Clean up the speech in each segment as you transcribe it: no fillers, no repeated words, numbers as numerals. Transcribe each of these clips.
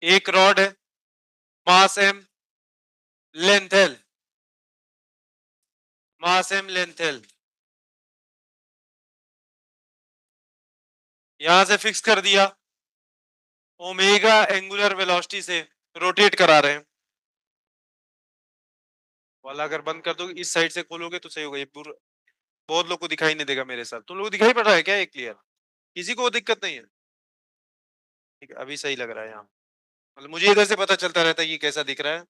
एक रॉड है, मास m, length l, मास m length l, यहां से फिक्स कर दिया, ओमेगा एंगुलर वेलोसिटी से रोटेट करा रहे हैं वाला। अगर बंद कर दोगे इस साइड से खोलोगे तो सही होगा, ये पूरा बहुत लोग को दिखाई नहीं देगा, मेरे साथ तुम लोग को दिखाई पड़ रहा है क्या ये क्लियर? किसी को दिक्कत नहीं है? ठीक है, अभी सही लग रहा है यहाँ, मतलब मुझे इधर से पता चलता रहता है कि कैसा दिख रहा है।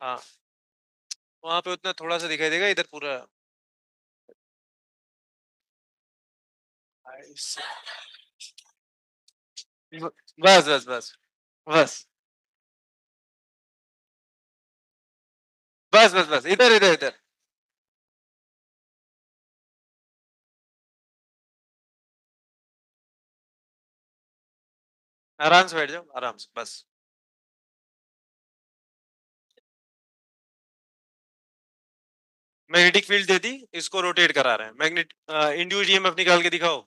हाँ, वहां पे उतना थोड़ा सा दिखाई देगा, इधर पूरा। बस बस बस बस बस बस बस, इधर इधर इधर। आराम से बैठ जाओ, आराम से बस। मैग्नेटिक फील्ड दे दी, इसको रोटेट करा रहे हैं, मैग्नेट इंड्यूस्ड ईएमएफ निकाल के दिखाओ।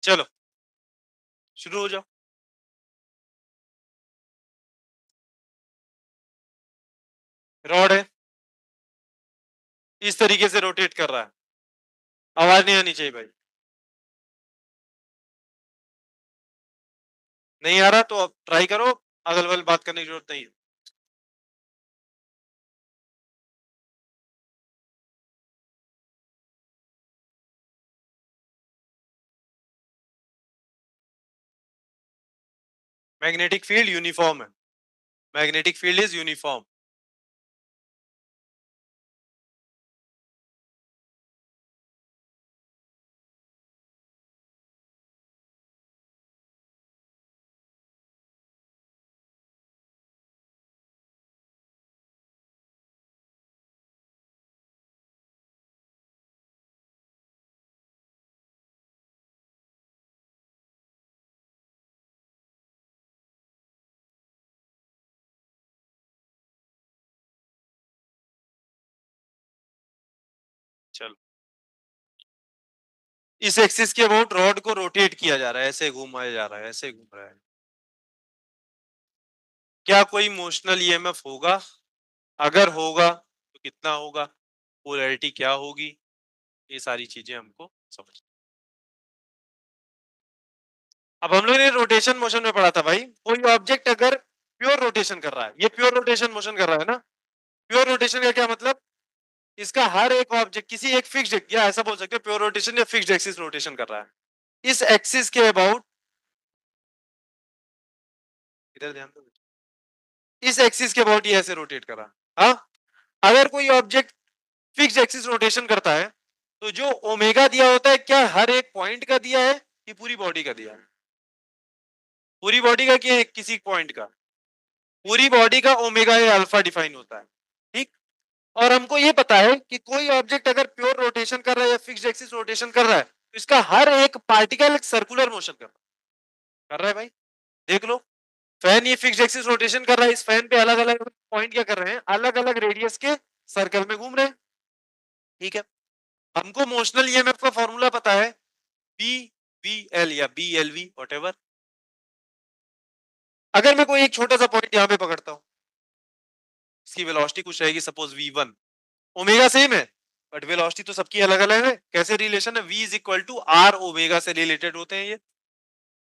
चलो शुरू हो जाओ। रॉड है, इस तरीके से रोटेट कर रहा है, आवाज नहीं आनी चाहिए भाई। नहीं आ रहा तो अब ट्राई करो, अगल बगल बात करने की जरूरत नहीं है। मैग्नेटिक फील्ड यूनिफॉर्म है, मैग्नेटिक फील्ड इज यूनिफॉर्म। चलो, इस एक्सिस के अबाउट रॉड को रोटेट किया जा रहा है, ऐसे घुमाया जा रहा है, ऐसे घूम रहा है। क्या कोई मोशनल ईएमएफ होगा? अगर होगा तो कितना होगा, पोलैरिटी क्या होगी, ये सारी चीजें हमको समझ। अब हम लोग ने रोटेशन मोशन में पढ़ा था भाई, कोई ऑब्जेक्ट अगर प्योर रोटेशन कर रहा है, ये प्योर रोटेशन मोशन कर रहा है ना। प्योर रोटेशन का क्या मतलब, इसका हर एक ऑब्जेक्ट किसी एक फिक्स्ड, या ऐसा बोल सकते हो प्योर रोटेशन या फिक्स्ड एक्सिस रोटेशन कर रहा है, इस एक्सिस के अबाउट, इधर ध्यान दो, इस एक्सिस के अबाउट ये ऐसे रोटेट कर रहा है। हाँ, अगर कोई ऑब्जेक्ट फिक्स्ड एक्सिस रोटेशन करता है तो जो ओमेगा दिया होता है, क्या हर एक पॉइंट का दिया है कि पूरी बॉडी का दिया है? पूरी बॉडी का, कि किसी पॉइंट का? पूरी बॉडी का ओमेगा या अल्फा डिफाइन होता है, ठीक। और हमको ये पता है कि कोई ऑब्जेक्ट अगर प्योर रोटेशन कर रहा है या फिक्स्ड एक्सिस रोटेशन कर रहा है तो इसका हर एक पार्टिकल एक सर्कुलर मोशन कर रहा है भाई। देख लो, फैन ये फिक्स्ड एक्सिस रोटेशन कर रहा है, इस फैन पे अलग अलग पॉइंट क्या कर रहे हैं, अलग अलग रेडियस के सर्कल में घूम रहे हैं, ठीक है। हमको मोशनल ईएमएफ का फॉर्मूला पता है, बी बी एल या B L V whatever. अगर मैं कोई एक छोटा सा पॉइंट यहाँ पे पकड़ता हूँ, इसकी वेलोसिटी कुछ रहेगी, सपोज v1, ओमेगा सेम है बट वेलोसिटी तो सबकी अलग अलग है। कैसे रिलेशन है, v is equal to R omega से रिलेटेड होते हैं ये।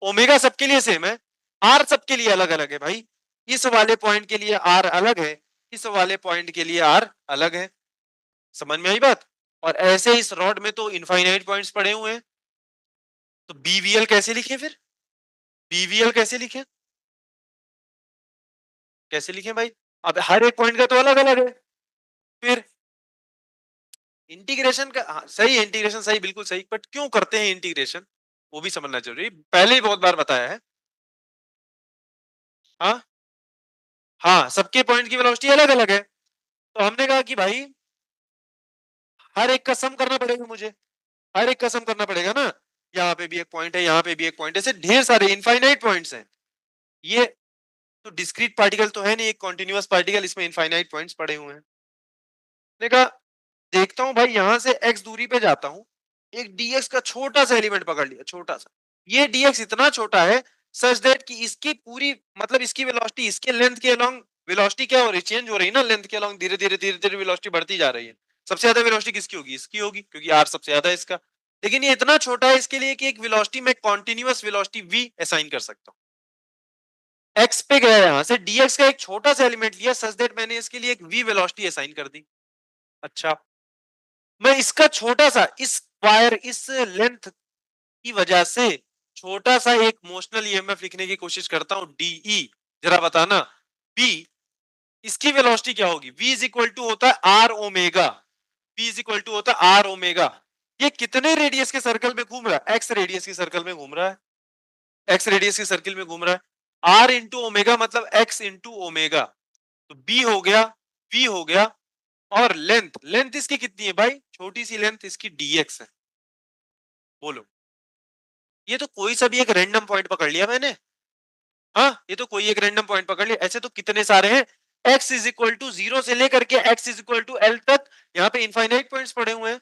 ओमेगा सबके लिए सेम है, आर सबके लिए अलग अलग है भाई। इस वाले पॉइंट के लिए आर अलग है, इस वाले पॉइंट के लिए आर अलग है। समझ में आई बात? और ऐसे इस रॉड में तो इनफाइनाइट पॉइंट्स पड़े हुए हैं, तो बीवीएल कैसे लिखे फिर, बीवीएल कैसे लिखे, कैसे लिखे भाई? अब हर एक पॉइंट का तो अलग अलग है। फिर इंटीग्रेशन का, हाँ, सही है, इंटीग्रेशन सही, बिल्कुल सही, बट क्यों करते हैं इंटीग्रेशन, वो भी समझना जरूरी, पहले ही बहुत बार बताया है। हाँ हाँ, सबके पॉइंट की वेलोसिटी अलग अलग है, तो हमने कहा कि भाई हर एक का सम करना पड़ेगा मुझे, हर एक का सम करना पड़ेगा ना। यहाँ पे भी एक पॉइंट है, यहाँ पे भी एक पॉइंट है, ऐसे ढेर सारे इनफाइनाइट पॉइंट्स हैं। ये तो डिस्क्रीट पार्टिकल तो है नहीं, एक कॉन्टिन्यूअस पार्टिकल, इसमें इनफाइनाइट पॉइंट्स पड़े हुए हैं। ने कहा देखता हूं भाई यहां से x दूरी पे जाता हूं, एक dx का छोटा सा एलिमेंट पकड़ लिया, छोटा सा। ये dx इतना छोटा है सच दैट कि इसकी पूरी मतलब इसकी वेलोसिटी इसके लेंथ के अलोंग, वेलोसिटी क्या हो रही, चेंज हो रही है ना लेंथ के अलोंग, धीरे धीरे धीरे धीरे वेलोसिटी बढ़ती जा रही है। सबसे ज्यादा वेलोसिटी किसकी होगी, इसकी होगी, क्योंकि r सबसे ज्यादा है इसका। लेकिन ये इतना छोटा है इसके लिए कि एक वेलोसिटी में कॉन्टिन्यूअस वेलोसिटी v असाइन कर सकता हूँ। x पे गया यहां से dx का एक छोटा सा एलिमेंट लिया सच दैट मैंने इसके लिए एक v वेलोसिटी असाइन कर दी। अच्छा, मैं इसका छोटा सा इस वायर इस लेंथ की वजह से छोटा सा एक मोशनल ईएमएफ लिखने की कोशिश करता हूं, डीई। जरा बताना बी, इसकी वेलोसिटी क्या होगी, v इज इक्वल टू होता है R omega, v is equal to होता है आर ओमेगा। ये कितने रेडियस के सर्कल में घूम रहा है, एक्स रेडियस की सर्कल में घूम रहा है, एक्स रेडियस की सर्कल में घूम रहा है। आर इंटू ओमेगा मतलब एक्स इंटू ओमेगा, तो बी हो गया, v हो गया, और लेंथ, लेंथ इसकी कितनी है भाई, छोटी सी लेंथ इसकी dx है। बोलो, ये तो कोई सा भी एक रैंडम पॉइंट पकड़ लिया मैंने। हाँ, ये तो कोई एक रैंडम पॉइंट पकड़ लिया, ऐसे तो कितने सारे हैं। x is equal to zero से लेकर के x is equal to L तक यहाँ पे इनफाइनाइट पॉइंट्स पड़े हुए हैं,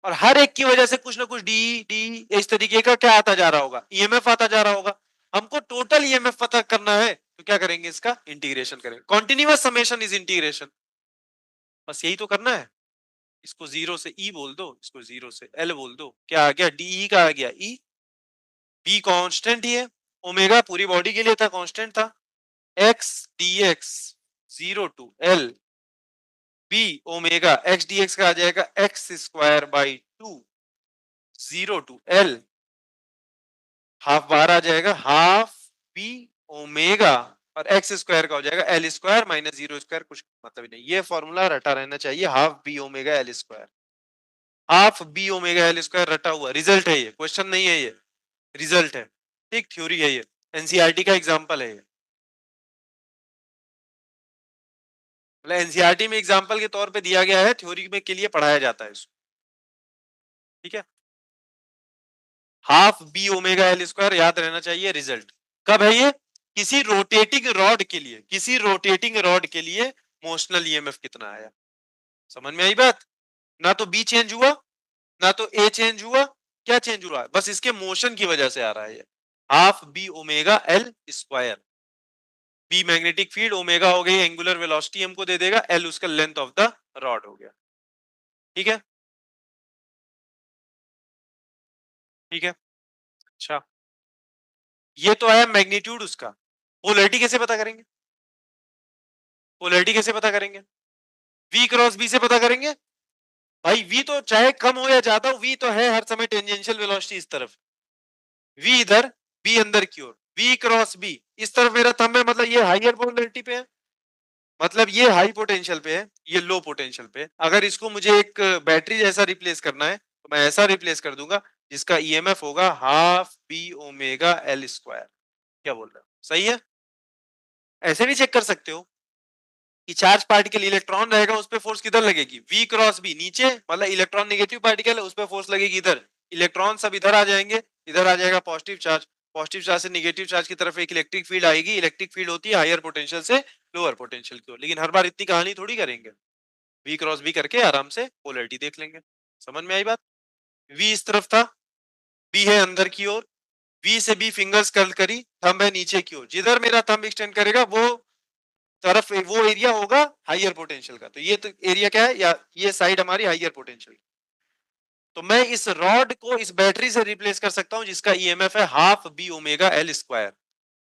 और हर एक की वजह से कुछ ना कुछ डी डी इस तरीके का क्या आता जा रहा होगा, ईएमएफ आता जा रहा होगा। हमको टोटल ईएमएफ पता करना है, तो क्या करेंगे, इसका इंटीग्रेशन करेंगे, कॉन्टिन्यूअस समेशन इज इंटीग्रेशन, बस यही तो करना है। इसको जीरो से ई बोल दो, इसको जीरो से एल बोल दो, क्या आ गया, डी का आ गया ई, बी कांस्टेंट ही है, ओमेगा पूरी बॉडी के लिए था, कांस्टेंट था, X D X zero to L, B omega X D X का आ जाएगा X square by two, zero to L, half बार आ जाएगा हाफ बी ओमेगा, और एक्स स्क्वायर का हो जाएगा L square minus zero square, कुछ मतलब ही नहीं, ये फॉर्मूला रटा रहना चाहिए, half B omega L square, half B omega L square रटा हुआ रिजल्ट है, ये क्वेश्चन नहीं है, ये रिजल्ट है, ठीक, थ्योरी है ये, एनसीईआरटी का एग्जांपल है ये, मतलब एनसीईआरटी में एग्जांपल के तौर पे दिया गया है, थ्योरी में के लिए पढ़ाया जाता है इसको, ठीक है। Half B omega L square याद रहना चाहिए रिजल्ट। कब है ये, किसी रोटेटिंग रॉड के लिए, किसी रोटेटिंग रॉड के लिए मोशनल ईएमएफ कितना आया, समझ में आई बात। ना तो बी चेंज हुआ, ना तो ए चेंज हुआ, क्या चेंज हुआ, बस इसके मोशन की वजह से आ रहा है ये, half B omega L square, B magnetic field, omega हो गई एंगुलर वेलोसिटी हमको दे देगा, एल उसका लेंथ ऑफ द रॉड हो गया, ठीक है, ठीक है। अच्छा, ये तो आया मैग्नीट्यूड उसका, पोलैरिटी कैसे पता करेंगे, पोलैरिटी कैसे पता करेंगे, v क्रॉस b से पता करेंगे। भाई v तो चाहे कम हो या ज्यादा हो, v तो है हर समय टेंजेंशियल वेलोसिटी इस तरफ, v इधर, b अंदर की ओर, v क्रॉस b, इस तरफ मेरा थंब है, मतलब ये हाईयर पोलैरिटी पे है, मतलब ये हाई पोटेंशियल पे है, ये लो पोटेंशियल पे है। अगर इसको मुझे एक बैटरी जैसा रिप्लेस करना है, तो मैं ऐसा रिप्लेस कर दूंगा जिसका ईएमएफ होगा half B omega L square. क्या बोल रहे हो, सही है। ऐसे भी चेक कर सकते हो कि चार्ज पार्टिकल इलेक्ट्रॉन रहेगा, उस पर फोर्स किधर लगेगी, v क्रॉस b नीचे, मतलब इलेक्ट्रॉन नेगेटिव पार्टिकल है, उस पर फोर्स लगेगी इधर, इलेक्ट्रॉन सब इधर आ जाएंगे, इधर आ जाएगा पॉजिटिव चार्ज, पॉजिटिव चार्ज से नेगेटिव चार्ज की तरफ एक इलेक्ट्रिक फील्ड आएगी, इलेक्ट्रिक फील्ड होती है हायर पोटेंशियल से लोअर पोटेंशियल की ओर, लेकिन हर बार इतनी कहानी थोड़ी करेंगे, v क्रॉस b करके आराम से पोलैरिटी देख लेंगे, समझ में आई बात। v इस तरफ था, b है अंदर की ओर, v से b फिंगर्स कर्ल करी, थंब है नीचे की ओर, जिधर मेरा थंब एक्सटेंड करेगा वो तरफ, वो एरिया होगा हाइयर पोटेंशियल का, तो ये तो एरिया क्या है, या ये साइड हमारी हाइयर पोटेंशियल, तो मैं इस रॉड को इस बैटरी से रिप्लेस कर सकता हूं जिसका ईएमएफ है half B omega L square,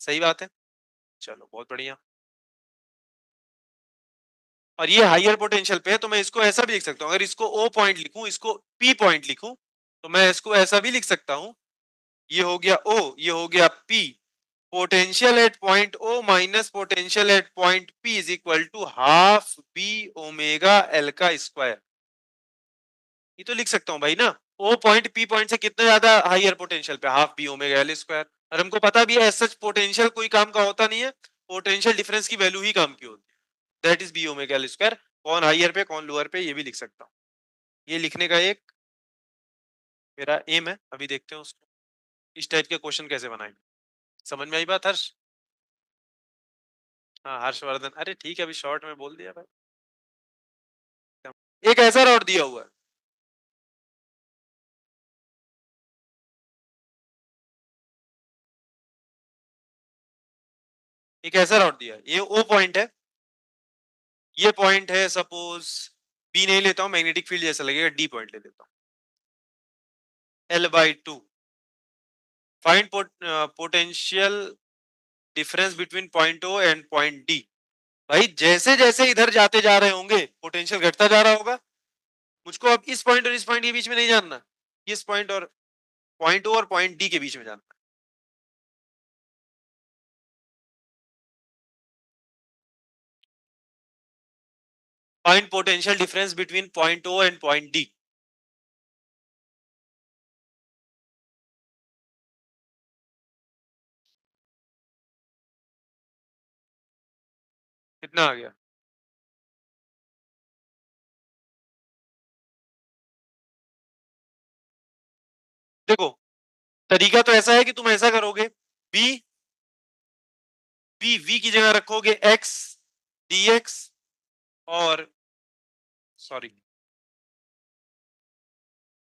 सही बात है। चलो बहुत बढ़िया, और ये हाइयर पोटेंशियल पे है, तो मैं इसको ऐसा भी लिख सकता हूं, अगर इसको ओ पॉइंट लिखूं, इसको पी पॉइंट लिखूं, तो मैं इसको ऐसा भी लिख सकता हूं, ये हो गया ओ, ये हो गया P, potential at point O minus potential at point P is equal to half B omega L का स्क्वायर, ये तो लिख सकता हूँ भाई ना। ओ पॉइंट पी पॉइंट से कितना ज्यादा हाइयर पोटेंशियल पे, half B omega L square, और हमको पता भी है सच पोटेंशियल कोई काम का होता नहीं है, पोटेंशियल डिफरेंस की वैल्यू ही काम की होती है, that is B omega L square, कौन हाइयर पे कौन लोअर पे ये भी लिख सकता हूँ, ये लिखने का एक मेरा एम है, अभी देखते हैं उसको, इस टाइप के क्वेश्चन कैसे बनाएंगे, समझ में आई बात हर्ष। हाँ हर्षवर्धन, अरे ठीक है, अभी शॉर्ट में बोल दिया भाई। एक ऐसा रॉड दिया हुआ है, एक ऐसा रॉड दिया है, ये ओ पॉइंट है, ये पॉइंट है सपोज, बी नहीं लेता हूं, मैग्नेटिक फील्ड जैसा लगेगा, डी पॉइंट ले लेता हूं, L/2, find potential difference between point O and point D. भाई जैसे जैसे इधर जाते जा रहे होंगे पोटेंशियल घटता जा रहा होगा, मुझको अब इस पॉइंट और इस पॉइंट के बीच में नहीं जानना, इस पॉइंट और पॉइंट ओ और पॉइंट डी के बीच में जानना। Find potential difference between point O and point D. कितना आ गया? देखो तरीका तो ऐसा है कि तुम ऐसा करोगे, बी बी वी की जगह रखोगे एक्स डी एक्स, और sorry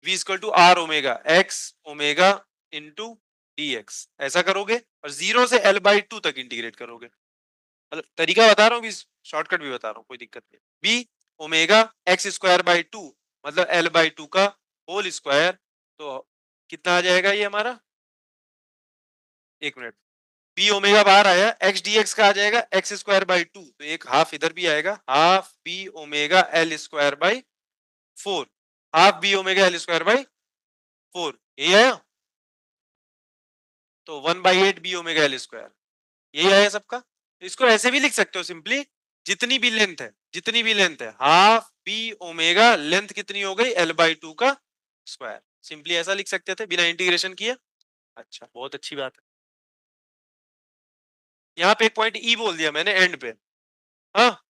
v equal to R omega X omega into D X, ऐसा करोगे और 0 से L/2 तक इंटीग्रेट करोगे। मतलब तरीका बता रहा हूँ, शॉर्टकट भी बता रहा हूँ, कोई दिक्कत नहीं। B omega X square by two, मतलब L/2 का होल स्क्वायर, तो कितना आ जाएगा ये हमारा, एक मिनट, बी ओमेगा बाहर आया, एक्स डी एक्स का आ जाएगा एक्स स्क्वायर बाई टू, तो एक हाफ इधर भी आएगा, half B omega L square by four, half B omega L square by four, यही आया, तो 1/8 बी ओमेगा एल स्क्वायर, यही आया सबका। तो इसको ऐसे भी लिख सकते हो सिंपली, जितनी भी लेंथ है, जितनी भी लेंथ है, हाफ बी ओमेगा, लेंथ कितनी हो गई L/2 का स्क्वायर, सिंपली ऐसा लिख सकते थे बिना इंटीग्रेशन किए। अच्छा बहुत अच्छी बात है। यहाँ पे एक पॉइंट ई बोल दिया मैंने एंड पे। हाँ,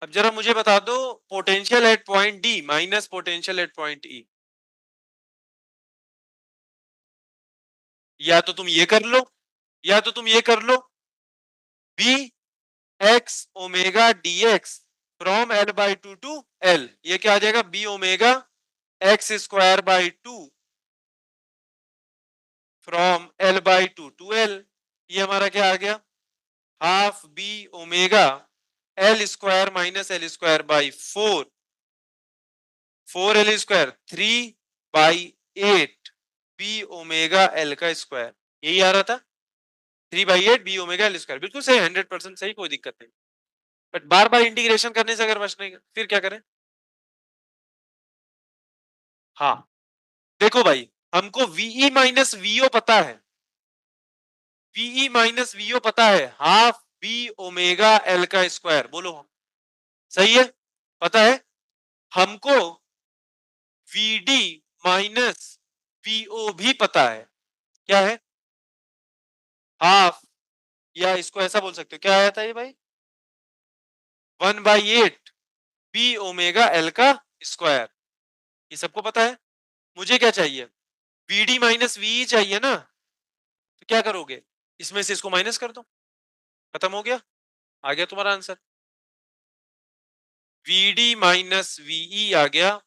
अब जरा मुझे बता दो potential at point D minus potential at point ई, या तो तुम ये कर लो, या तो तुम ये कर लो, B X omega D X from L/2 to L, ये क्या आ जाएगा, B omega X square by two from L/2 to L, ये हमारा क्या आ गया, half B omega L square minus L square by four, four L square, 3/8 B omega L का स्क्वायर, यही आ रहा था, 3/8 बी ओमेगा एल स्क्वायर, बिल्कुल सही, 100% सही, कोई दिक्कत नहीं। बट बार बार इंटीग्रेशन करने से अगर बच नहीं फिर क्या करें? हाँ देखो भाई, हमको वीई माइनस वीओ पता है, वीई माइनस वीओ पता है, हाफ बी ओमेगा एल का स्क्वायर, बोलो सही है, पता है। हमको वीडी माइनस वीओ भी पता है, क्या है, हाफ, या इसको ऐसा बोल सकते हो, क्या आया था ये भाई, 1/8 बी ओमेगा एल का स्क्वायर, ये सबको पता है। मुझे क्या चाहिए, वीडी माइनस वीई चाहिए ना, तो क्या करोगे, इसमें से इसको माइनस कर दो, खत्म हो गया, आ गया तुम्हारा आंसर, वीडी माइनस वीई आ गया,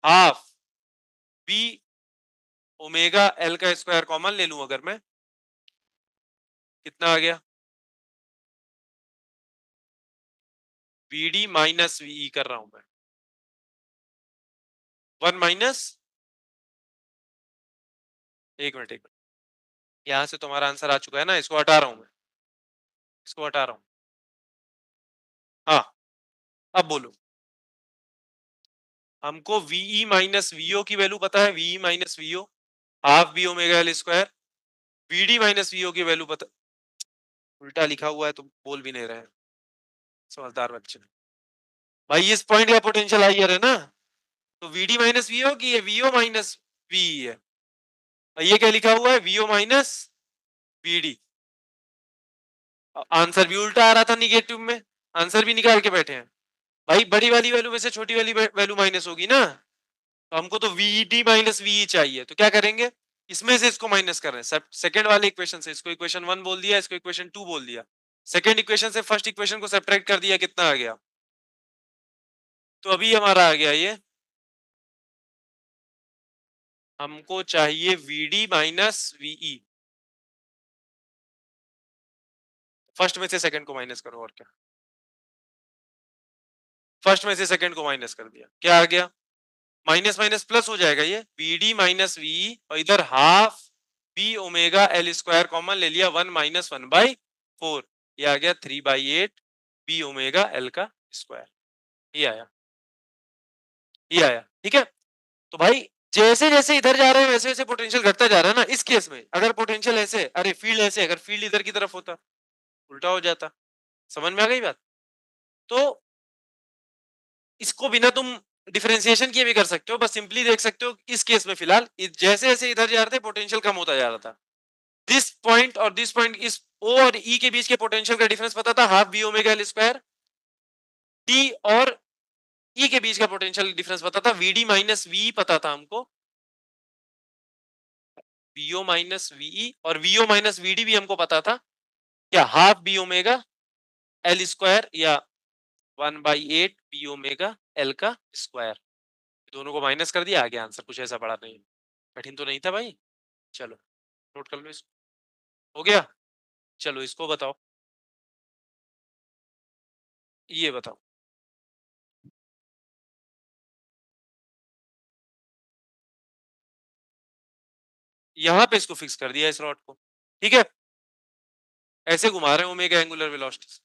हाफ बी ओमेगा एल का स्क्वायर कॉमन ले लूं अगर मैं, कितना आ गया, वीडी माइनस वीई कर रहा हूं मैं, 1 माइनस, एक मिनट एक मिनट, यहां से तुम्हारा आंसर आ चुका है ना, इसको हटा रहा हूं मैं, इसको हटा रहा हूं, हाँ अब बोलो। हमको वीई माइनस वीओ की वैल्यू पता है, VE minus VO half B omega L square, VD minus VO की वैल्यू पता, उल्टा लिखा हुआ है तो बोल भी नहीं रहे हैं, समझदार बच्चे। भाई इस पॉइंट का पोटेंशियल हाइयर है ना, तो वीडी माइनस वीओ की है, वीओ माइनस वीई है, और ये क्या लिखा हुआ है, वीओ माइनस वीडी, आंसर भी उल्टा आ रहा था निगेटिव में, आंसर भी निकाल के बैठे हैं। भाई बड़ी वाली वैल्यू में से छोटी वाली वैल्यू माइनस होगी ना, तो हमको तो वीडी माइनस वीई चाहिए, तो क्या करेंगे, इसमें से इसको माइनस कर रहे हैं, सेकंड वाले इक्वेशन से, इसको इक्वेशन 1 बोल दिया, इसको इक्वेशन 2 बोल दिया, सेकंड इक्वेशन से फर्स्ट इक्वेशन को सब्ट्रैक्ट कर दिया, कितना आ गया, तो अभी हमारा आ गया ये, हमको चाहिए VD माइनस VE। फर्स्ट में से सेकंड को माइनस करो, और क्या, फर्स्ट में से सेकंड को माइनस कर दिया, क्या आ गया, माइनस माइनस प्लस हो जाएगा ये, VD माइनस VE, और इधर half B omega L square common ले लिया, 1 - 1/4, ये आ गया 3/8 बी ओमेगा एल का स्क्वायर। ये आया, ये आया, ठीक है। तो भाई जैसे जैसे इधर जा रहे हैं वैसे वैसे पोटेंशियल घटता जा रहा है ना। इस केस में अगर पोटेंशियल ऐसे, अरे फील्ड ऐसे, अगर फील्ड इधर की तरफ होता उल्टा हो जाता। समझ में आ गई बात। तो इसको बिना तुम डिफरेंशिएशन किए भी कर सकते हो, बस सिंपली देख सकते हो इस केस में फिलहाल जैसे जैसे इधर जा रहे थे पोटेंशियल कम होता जा रहा था। दिस पॉइंट और दिस पॉइंट, इस ओ और ई के बीच के पोटेंशियल का डिफरेंस पता था, half B omega L square. T और ई के बीच का पोटेंशियल डिफरेंस पता था, वीडी माइनस वी पता था हमको, वीओ माइनस वीई, और वीओ माइनस वीडी भी हमको पता था, क्या, half B omega L square या 1/8 बी ओमेगा एल का स्क्वायर। दोनों को माइनस कर दिया, आगे आंसर कुछ ऐसा बड़ा नहीं, कठिन तो नहीं था भाई। चलो नोट कर लो इसको, हो गया। चलो इसको बताओ, ये बताओ, यहां पे इसको फिक्स कर दिया इस रॉड को, ठीक है, ऐसे घुमा रहे हैं ओमेगा एंगुलर वेलोसिटी।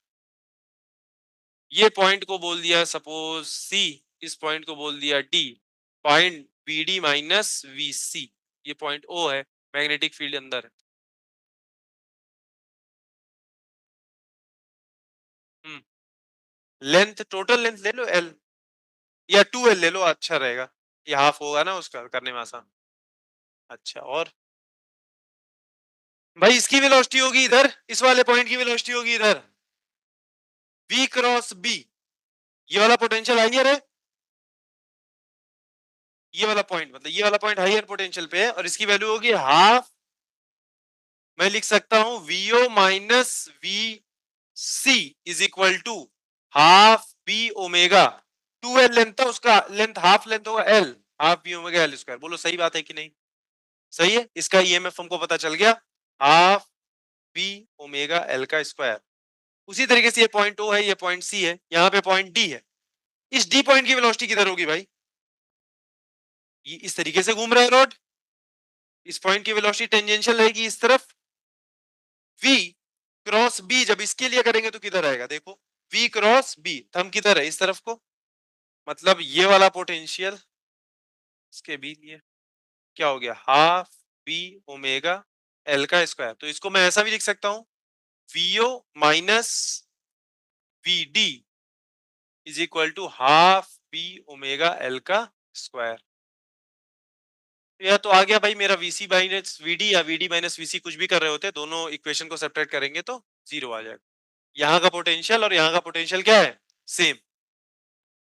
ये पॉइंट को बोल दिया सपोज सी, इस पॉइंट को बोल दिया D, point B D minus V C, ये पॉइंट ओ है, मैग्नेटिक फील्ड अंदर है। लेंथ, टोटल लेंथ ले लो एल, या 2L ले लो, अच्छा रहेगा, ये हाफ होगा ना उसका, करने में आसान। अच्छा, और भाई इसकी वेलोसिटी होगी इधर, इस वाले पॉइंट की वेलोसिटी होगी इधर V क्रॉस B, ये वाला पोटेंशियल हाइयर है, ये वाला पॉइंट, मतलब ये वाला पॉइंट हाइयर पोटेंशियल पे है, और इसकी वैल्यू होगी हाफ, मैं लिख सकता हूं VO minus V C is equal to half B omega, 2L length था उसका, लेंथ हाफ लेंथ होगा L, half B omega L square. बोलो सही बात है कि नहीं, सही है। इसका ईएमएफ हमको पता चल गया, हाफ बी ओमेगा एल का स्क्वायर। उसी तरीके से ये पॉइंट ओ है, ये पॉइंट सी है, यहाँ पे पॉइंट डी है, इस डी पॉइंट की वेलोसिटी किधर होगी भाई, ये इस तरीके से घूम रहा है रॉड, इस पॉइंट की वेलोसिटी टेंजेंशियल रहेगी इस तरफ, v क्रॉस b जब इसके लिए करेंगे तो किधर आएगा, देखो v क्रॉस b, थम किधर है, इस तरफ को, मतलब ये वाला पोटेंशियल इसके भी लिए क्या हो गया, हाफ बी ओमेगा एल का स्क्वायर। तो इसको मैं ऐसा भी लिख सकता हूं, VO minus V D is equal to half B omega L का स्क्वायर। यह तो आ गया भाई मेरा वीसी माइनस वीडी, या वीडी माइनस वीसी, कुछ भी कर रहे होते, दोनों इक्वेशन को सेपरेट करेंगे तो जीरो आ जाएगा। यहाँ का पोटेंशियल और यहाँ का पोटेंशियल क्या है, सेम,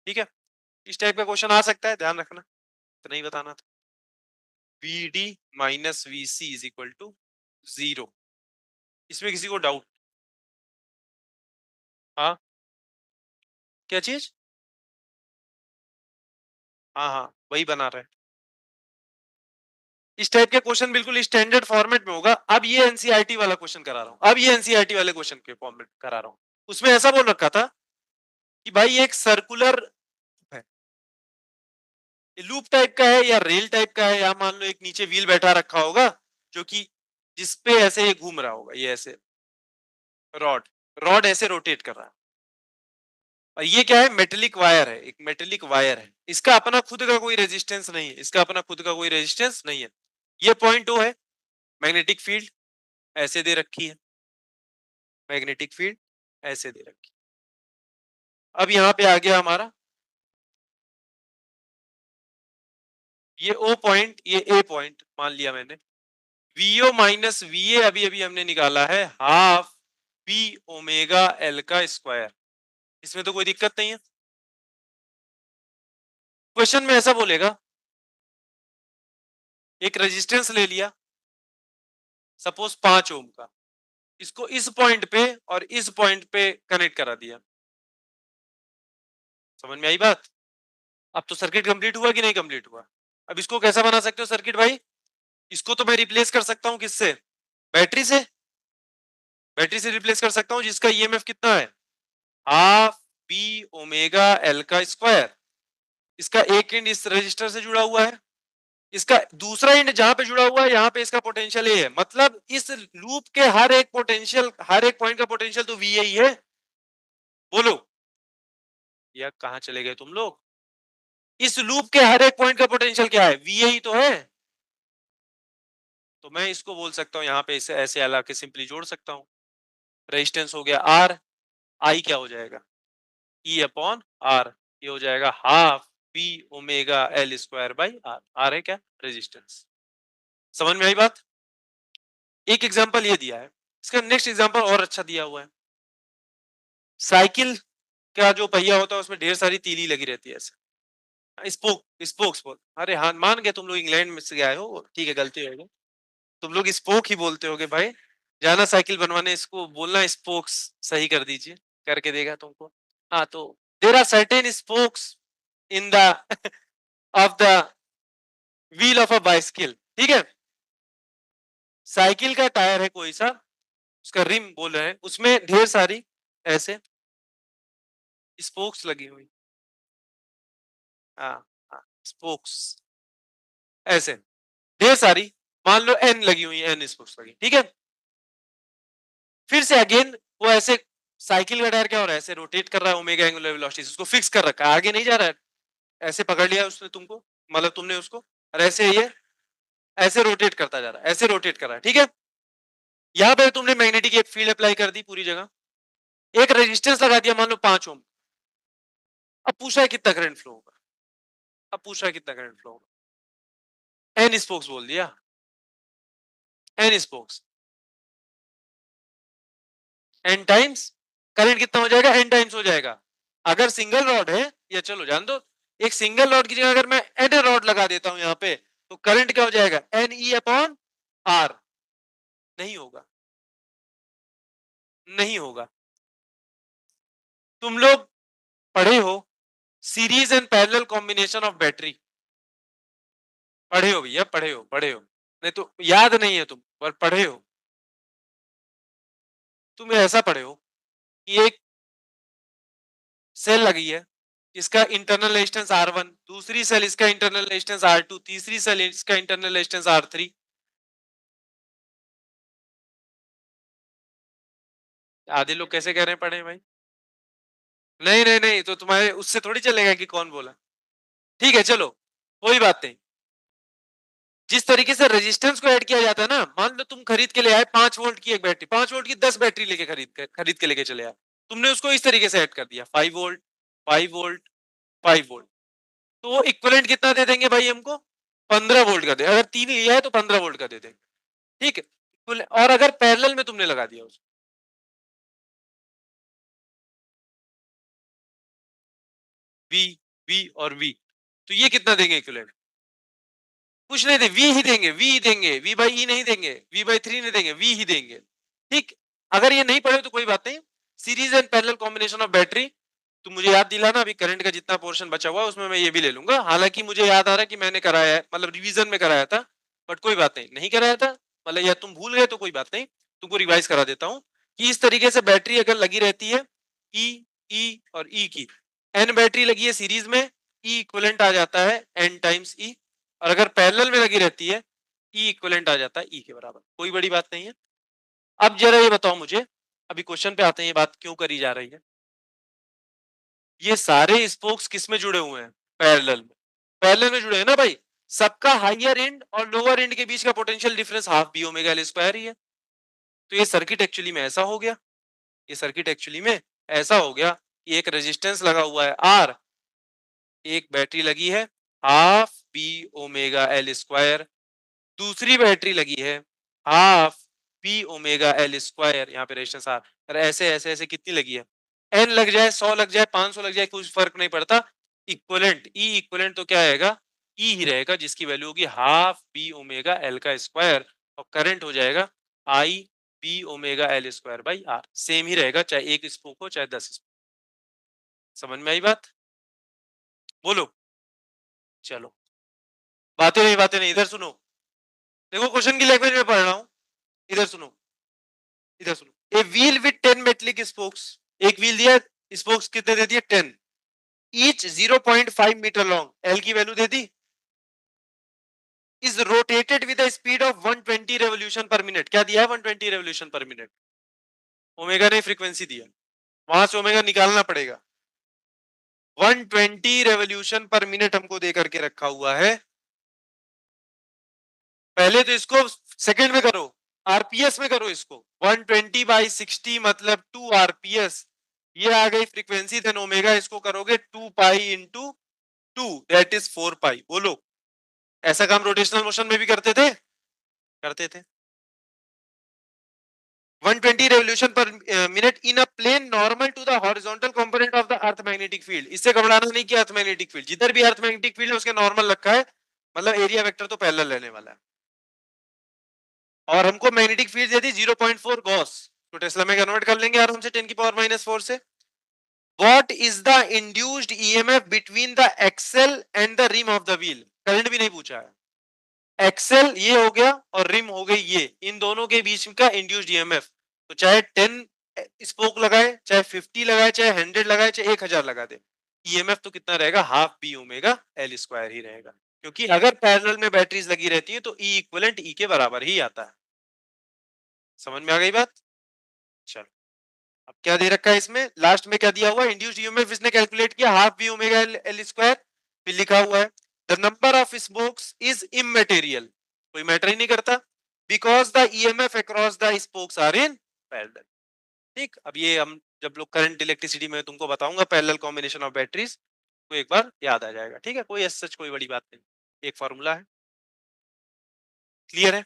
ठीक है। इस टाइप का क्वेश्चन आ सकता है, ध्यान रखना, तो नहीं बताना था। V D minus V C is equal to zero, इसमें किसी को डाउट? हाँ, क्या चीज? हाँ हाँ, वही बना रहे हैं। इस टाइप के क्वेश्चन बिल्कुल स्टैंडर्ड फॉर्मेट में होगा। अब ये एनसीईआरटी वाला क्वेश्चन करा रहा हूँ, अब ये एनसीईआरटी वाले क्वेश्चन के फॉर्मेट करा रहा हूँ। उसमें ऐसा बोल रखा था कि भाई एक सर्कुलर है, लूप टाइप का है या रेल टाइप का है, या मान लो एक नीचे व्हील बैठा रखा होगा जो कि जिसपे ऐसे ये घूम रहा होगा, ये ऐसे रॉड, रॉड ऐसे रोटेट कर रहा है, और ये क्या है, मेटेलिक वायर है, एक मेटेलिक वायर है, इसका अपना खुद का कोई रेजिस्टेंस नहीं है, इसका अपना खुद का कोई रेजिस्टेंस नहीं है। ये पॉइंट ओ है, मैग्नेटिक फील्ड ऐसे दे रखी है, मैग्नेटिक फील्ड ऐसे दे रखी। अब यहाँ पे आ गया हमारा ये ओ पॉइंट, ये ए पॉइंट मान लिया मैंने, वीओ माइनस वीए अभी अभी हमने निकाला है हाफ बी ओमेगा एल का स्क्वायर, इसमें तो कोई दिक्कत नहीं है। क्वेश्चन में ऐसा बोलेगा, एक रेजिस्टेंस ले लिया सपोज 5 ओम का, इसको इस पॉइंट पे और इस पॉइंट पे कनेक्ट करा दिया, समझ में आई बात। अब तो सर्किट कंप्लीट हुआ कि नहीं कंप्लीट हुआ? अब इसको कैसा बना सकते हो सर्किट भाई? इसको तो मैं रिप्लेस कर सकता हूं किससे? बैटरी से। बैटरी से रिप्लेस कर सकता हूं जिसका ईएमएफ कितना है? हाफ बी ओमेगा एल का स्क्वायर। इसका एक एंड इस रजिस्टर से जुड़ा हुआ है, इसका दूसरा एंड जहां पे जुड़ा हुआ है यहां पे इसका पोटेंशियल ए है, मतलब इस लूप के हर एक पोटेंशियल, हर एक पॉइंट का पोटेंशियल तो वी ही है। बोलो या कहां चले गए तुम लोग? इस लूप के हर एक पॉइंट का पोटेंशियल क्या है? वी ही तो है। तो मैं इसको बोल सकता हूं यहां पे इसे ऐसे हला के सिंपली जोड़ सकता हूं। रेजिस्टेंस हो गया आर, आई क्या हो जाएगा? E upon R. ये हो जाएगा half P omega L square by R. R है क्या? रेजिस्टेंस। समझ में आई बात? एक एग्जांपल ये दिया है, इसका नेक्स्ट एग्जांपल और अच्छा दिया हुआ है। साइकिल का जो पहिया होता है उसमें ढेर सारी तीली लगी रहती है ऐसे, स्पोक, स्पोक्स बोल। अरे हाँ मान गए तुम लोग इंग्लैंड में से आए हो, ठीक है गलती हो गई। तुम लोग स्पोक ही बोलते होगे भाई। जाना साइकिल बनवाने, इसको बोलना स्पोक्स सही कर दीजिए, करके देगा तुमको। हाँ तो there are certain spokes in the off the wheel of a bicycle, ठीक है। साइकिल का टायर है कोई सा, उसका रिम बोल रहे हैं, उसमें ढेर सारी ऐसे स्पोक्स लगी हुई। हाँ हाँ स्पोक्स ऐसे ढेर सारी, मान लो एन लगी हुई है, एन स्पोक्स लगी, ठीक है। फिर से अगेन वो ऐसे, साइकिल का टायर क्या हो रहा है, ऐसे रोटेट कर रहा है ओमेगा एंगुलर वेलोसिटी, उसको फिक्स कर रखा है, आगे नहीं जा रहा है, ऐसे पकड़ लिया उसने तुमको, मतलब तुमने उसको, और ऐसे ये ऐसे रोटेट करता जा रहा है, ऐसे रोटेट कर रहा है, ठीक है। यहां पर तुमने मैग्नेटिक एक फील्ड अप्लाई कर दी पूरी जगह, एक रेजिस्टेंस लगा दिया मान लो 5 ओम। अब पूछा है कितना करंट फ्लो होगा, अब पूछा है कितना करंट फ्लो होगा, एन स्पोक्स बोल दिया, N spokes, N times current कितना हो जाएगा, एन टाइम्स हो जाएगा। अगर सिंगल रॉड है, या चलो जान दो, एक सिंगल रॉड की जगह अगर मैं एन रॉड लगा देता हूं यहाँ पे, तो करंट क्या हो जाएगा, एन ई अपॉन आर। नहीं होगा, नहीं होगा। तुम लोग पढ़े हो series and parallel combination of battery, पढ़े हो भैया, पढ़े हो, पढ़े हो, नहीं तो याद नहीं है तुम, पर पढ़े हो। तुम ऐसा पढ़े हो कि एक सेल लगी है, इसका इंटरनल रेजिस्टेंस R1, दूसरी सेल इसका इंटरनल रेजिस्टेंस R2, तीसरी सेल इसका इंटरनल रेजिस्टेंस R3। आधे लोग कैसे कह रहे हैं पढ़े भाई? नहीं नहीं नहीं, तो तुम्हारे उससे थोड़ी चलेगा कि कौन बोला। ठीक है चलो, कोई बात नहीं। जिस तरीके से रेजिस्टेंस को ऐड किया जाता है ना, मान लो तुम खरीद के ले आए 5 वोल्ट की एक बैटरी, 5 वोल्ट की 10 बैटरी लेके खरीद के लेके चले आए, तुमने उसको इस तरीके से ऐड कर दिया, 5 वोल्ट, 5 वोल्ट, 5 वोल्ट, तो वो इक्विवेलेंट कितना दे देंगे भाई हमको, 15 वोल्ट का दे, अगर 3 लिया है तो 15 वोल्ट का दे देंगे, ठीक है। और अगर पैरेलल में तुमने लगा दिया उसको, वी, वी और वी, तो ये कितना देंगे इक्विवेलेंट? कुछ नहीं दे, वी ही देंगे, वी ही देंगे, वी बाई ई नहीं देंगे, वी बाई 3 नहीं देंगे, वी ही देंगे, ठीक। अगर ये नहीं पढ़े तो कोई बात नहीं। Series and parallel combination of battery, तो मुझे याद दिलाना, अभी करंट का जितना पोर्शन बचा हुआ है उसमें मैं ये भी ले लूंगा, हालांकि मुझे याद आ रहा है कि मैंने कराया है, मतलब रिवीजन में कराया था, बट कोई बात नहीं, नहीं कराया था मतलब, या तुम भूल गए तो कोई बात नहीं, तुमको रिवाइज करा देता हूँ कि इस तरीके से बैटरी अगर लगी रहती है, ई, ई और ई की, एन बैटरी लगी है सीरीज में, ई इक्विवेलेंट आ जाता है एन टाइम्स ई, और अगर पैरेलल में लगी रहती है, ई इक्विवेलेंट आ जाता है ई के बराबर, कोई बड़ी बात नहीं है। अब जरा ये बताओ मुझे, अभी क्वेश्चन पे आते हैं, ये बात क्यों करी जा रही है। ये सारे स्पोक्स किस में जुड़े हुए हैं, पैरेलल में, पैरेलल में जुड़े हैं ना भाई। सबका हाइयर एंड और लोअर एंड के बीच का potential difference half B omega L square ही है। तो ये सर्किट एक्चुअली में ऐसा हो गया, ये सर्किट एक्चुअली में ऐसा हो गया कि एक रेजिस्टेंस लगा हुआ है आर, एक बैटरी लगी है half B omega L square, दूसरी बैटरी लगी है half P omega L square, यहाँ पे रेजिस्टेंस आर, और ऐसे ऐसे ऐसे कितनी लगी है, एन लग जाए, 100 लग जाए, 500 लग जाए, कुछ फर्क नहीं पड़ता। इक्वलेंट ई इक्वलेंट तो क्या आएगा, ई ही रहेगा, जिसकी वैल्यू होगी हाफ बी ओमेगा एल का स्क्वायर, और करंट हो जाएगा I B omega L square by R, same ही रहेगा चाहे एक स्पोक हो चाहे 10 स्पोक। समझ में आई बात? बोलो। चलो बातें नहीं, इधर सुनो, देखो क्वेश्चन की लैंग्वेज में पढ़ रहा हूं, इधर सुनो, इधर सुनो। A wheel with 10 metallic spokes, एक व्हील दिया, स्पोक्स कितने दे दिए 10, ईच 0.5 मीटर लॉन्ग, एल की value they the, is rotated with the speed of 120 revolution per minute, क्या दिया है 120 रेवोल्यूशन पर मिनट, ओमेगा ने फ्रीक्वेंसी दिया, वहां से ओमेगा निकालना पड़ेगा, 120 रेवोल्यूशन पर मिनट हमको दे करके रखा हुआ है, पहले तो इसको सेकंड में करो, आरपीएस में करो इसको, 120 बाई 60 मतलब 2 आरपीएस, ये आ गई फ्रीक्वेंसी, देन ओमेगा इसको करोगे 2 पाई इंटू 2 दैट इज 4 पाई, बोलो ऐसा काम रोटेशनल मोशन में भी करते थे, करते थे। 120 revolution per minute in a plane normal to the horizontal component of the earth magnetic field, इससे घबराना नहीं कि अर्थ मैग्नेटिक फील्ड, जिधर भी अर्थ मैग्नेटिक फील्ड है उसके नॉर्मल रखा है, मतलब एरिया वेक्टर तो पैरेलल रहने वाला है, और हमको मैग्नेटिक फील्ड दे दी 0.4 गॉस, तो टेस्ला में कन्वर्ट कर लेंगे आराम से 10 की पावर -4 से। What is the induced EMF between the axle and the rim of the wheel, current भी नहीं पूछा है, एक्सेल ये हो गया और रिम हो गई ये, इन दोनों के बीच का इंड्यूस्ड ईएमएफ, तो चाहे 10 स्पोक लगाए, चाहे 50 लगाए, चाहे 100 लगाए, चाहे 1000 लगा दे, ईएमएफ तो कितना रहेगा, half B omega L square ही रहेगा, क्योंकि अगर पैरेलल में बैटरीज लगी रहती है तो ई इक्विवेलेंट ई के बराबर ही आता है, समझ में आ गई बात। चलो अब क्या दे रखा है इसमें, लास्ट में क्या दिया हुआ, इंड्यूस्ड ईएमएफ इसने कैलकुलेट किया half B omega L square, फिर लिखा हुआ है the number of spokes is immaterial, कोई मैटर ही नहीं करता, because the EMF across the spokes are in parallel. ठीक, अब ये हम जब लोग करंट इलेक्ट्रिसिटी में तुमको बताऊंगा पैरेलल कॉम्बिनेशन ऑफ बैटरीज, तो एक बार याद आ जाएगा, ठीक है, कोई सच कोई बड़ी बात नहीं, एक फॉर्मूला है, क्लियर है।